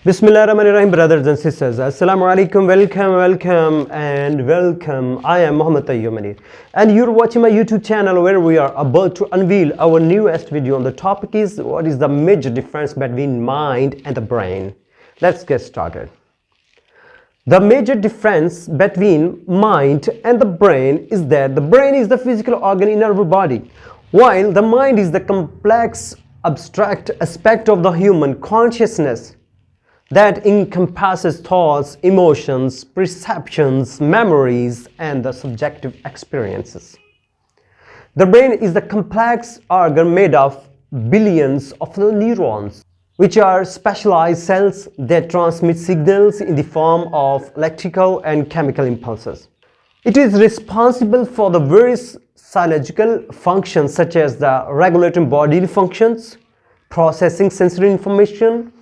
Bismillahirrahmanirrahim, brothers and sisters. Assalamu alaikum, welcome. I am Muhammad Tayyumani, and you're watching my YouTube channel where we are about to unveil our newest video on the topic is what is the major difference between mind and the brain. Let's get started. The major difference between mind and the brain is that the brain is the physical organ in our body, while the mind is the complex, abstract aspect of the human consciousness that encompasses thoughts, emotions, perceptions, memories, and the subjective experiences. The brain is the complex organ made of billions of neurons, which are specialized cells that transmit signals in the form of electrical and chemical impulses. It is responsible for the various physiological functions such as the regulating bodily functions, processing sensory information,